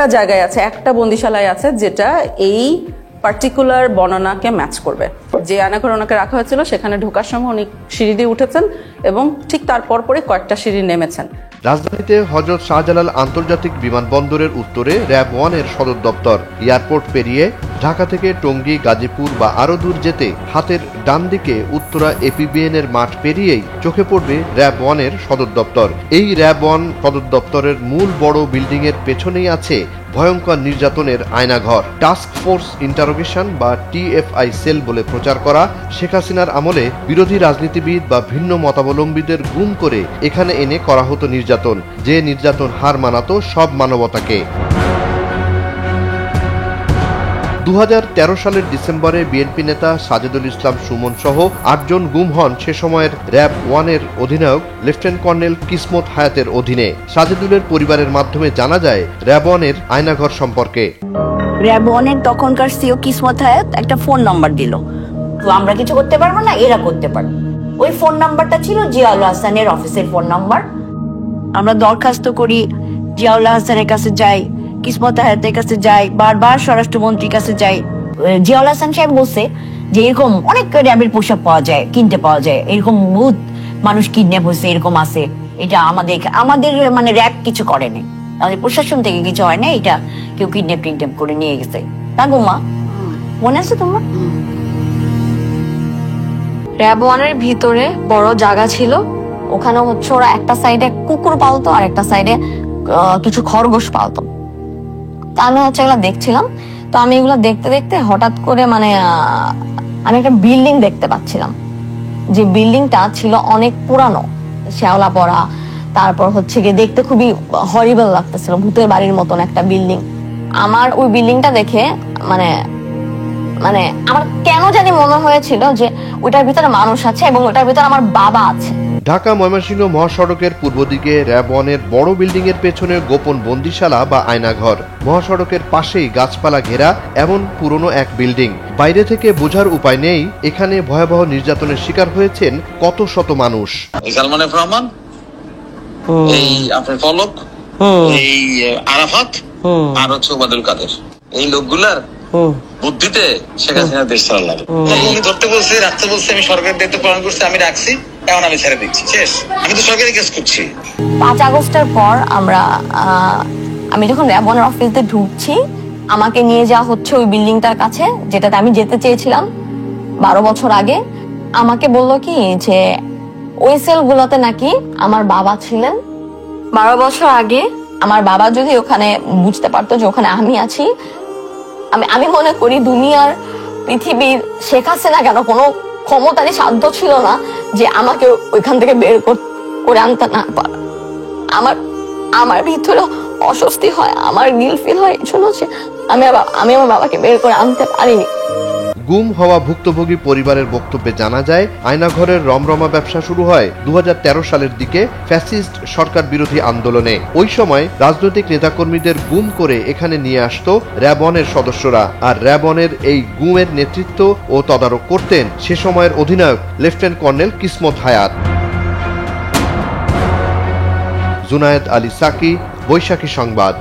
একটা জায়গায় আছে, একটা বন্দিশালায় আছে যেটা এই পার্টিকুলার বর্ণনাকে ম্যাচ করবে। যে আয়নাঘরে ওনাকে রাখা হয়েছিল সেখানে ঢোকার সময় উনি সিঁড়ি দিয়ে উঠেছেন এবং ঠিক তার পরপরই কয়েকটা সিঁড়ি নেমেছেন। রাজধানীতে হযরত শাহজালাল আন্তর্জাতিক বিমানবন্দরের উত্তরে র‍্যাব 1 এর সদর দপ্তর। এয়ারপোর্ট পেরিয়ে ঢাকা থেকে টঙ্গী, গাজীপুর বা আরও দূর যেতে হাতের ডান দিকে উত্তরা এপিবিএন এর মাঠ পেরিয়েই চোখে পড়বে র‍্যাব 1 এর সদর দপ্তর। এই র‍্যাব 1 সদর দপ্তরের মূল বড় বিল্ডিং এর পেছনেই আছে ভয়ঙ্কর নির্যাতনের আয়নাঘর। টাস্ক ফোর্স ইন্টারোগেশন বা TFI সেল বলে প্রচার করা শেখ হাসিনার আমলে বিরোধী রাজনীতিবিদ বা ভিন্ন মতাবলম্বীদের গুম করে এখানে এনে করা হতো নির্যাতন, যে নির্যাতন হার মানাতো সব মানবতাকে। 2013 সালের ডিসেম্বরে বিএনপি নেতা সাজেদুল ইসলাম সুমন সহ 8 জন গুম হন সে সময়ের র‍্যাব 1 এর অধিনায়ক লেফটেন্যান্ট কর্নেল কিসমত হায়াতের অধীনে। সাজেদুলের পরিবারের মাধ্যমে জানা যায় র‍্যাব 1 এর আয়নাঘর সম্পর্কে। র‍্যাব 1 এর তখনকার সিও কিসমত হায়াত একটা ফোন নাম্বার দিল, তো আমরা কিছু করতে পারবো না, এরা করতে পারবে। ওই ফোন নাম্বারটা ছিল জিয়াউল হাসানের অফিসের ফোন নাম্বার। আমরা দরখাস্ত করি, জিয়াউল হাসানের কাছে যাই, কিসমত হায়াতের কাছে যাই, বারবার স্বরাষ্ট্রমন্ত্রীর কাছে যাই। জিয়াউল হাসান সাহেব বলছে যে এরকম অনেক র‍্যাবের পোশাক পাওয়া যায়, কিনতে পাওয়া যায়, এরকম বহুত মানুষ কিডন্যাপ হয়েছে, এরকম আছে। এটা আমাদের মানে র‍্যাব কিছু করেনি, আমাদের প্রশাসন থেকে কিছু হয় না, এটা কেউ কিডন্যাপ করে নিয়ে গেছে। তা গোমা মনে আছে তোমার? র‍্যাব 1 এর ভিতরে বড় জায়গা ছিল, ওখানে হচ্ছে ওরা একটা সাইডে কুকুর পালতো আর একটা সাইডে কিছু খরগোশ পালতো। তা আমি হচ্ছে এগুলো দেখছিলাম। তো আমি এগুলো দেখতে দেখতে হঠাৎ করে মানে আমি একটা বিল্ডিং দেখতে পাচ্ছিলাম, যে বিল্ডিংটা ছিল অনেক পুরানো, শ্যাওলা পড়া, তারপর হচ্ছে গিয়ে দেখতে খুবই হরিবল লাগতেছিল, ভূতের বাড়ির মতন একটা বিল্ডিং। আমার ওই বিল্ডিংটা দেখে মানে মানে আমার কেন জানি মনে হয়েছিল যে ওটার ভিতরে মানুষ আছে এবং ওটার ভিতরে আমার বাবা আছে। ঢাকা ময়মনসিংহ মহাসড়কের পূর্ব দিকে র‍্যাব 1 এর বড় বিল্ডিং এর পেছনে গোপন বন্দিশালা বা আয়নাঘর। মহাসড়কের পাশেই গাছপালা ঘেরা এমন পুরনো এক বিল্ডিং। বাইরে থেকে বোঝার উপায় নেই এখানে ভয়াবহ নির্যাতনের শিকার হয়েছেন কত শত মানুষ। সালমান এফ রহমান, এই আপনার ফলক, এই আরাফাত আর হচ্ছে ওবায়দুল কাদের, এই লোকগুলার বুদ্ধিতে শেখ হাসিনা দেশ চালার লাগে। ধরতে বলছে, রাখতে বলছে, আমি সরকারের দায়িত্ব পালন করছি, আমি রাখছি, এখন আমি ছেড়ে দিচ্ছি, শেষ। আমি তো সরকারি কেস করছি। 5 আগস্টের পর আমি যখন র‍্যাব 1 এর অফিসে ঢুকছি, আমাকে নিয়ে যাওয়া হচ্ছে ওই বিল্ডিংটার কাছে যেটাতে আমি যেতে চেয়েছিলাম 12 বছর আগে। আমাকে বললো কি যে ওই সেলগুলোতে নাকি আমার বাবা ছিলেন 12 বছর আগে। আমার বাবা যদি ওখানে বুঝতে পারতো যে ওখানে আমি আছি, আমি মনে করি দুনিয়ার পৃথিবীর শেখ হাসিনা কেন কোনো ক্ষমতারই সাধ্য ছিল না যে আমাকে ওইখান থেকে বের করে আনতে না পারে। আমার ভিতরে অস্বস্তি হয়, আমার গিল ফিল হয়, শুনেছে আমি আমার বাবাকে বের করে আনতে পারিনি। গুম হওয়া ভুক্তভোগী পরিবারের বক্তব্যে জানা যায় আয়নাঘরের রমরমা ব্যবসা শুরু হয় 2013 সালের দিকে ফ্যাসিস্ট সরকার বিরোধী আন্দোলনে। ওই সময় রাজনৈতিক নেতাকর্মীদের গুম করে এখানে নিয়ে আসতো র‍্যাব 1 এর সদস্যরা, আর র‍্যাব 1 এর এই গুমের নেতৃত্ব ও তদারক করতেন সে সময়ের অধিনায়ক লেফটেন্যান্ট কর্নেল কিসমত হায়াত। জুনায়েদ আলী সাকি, বৈশাখী সংবাদ।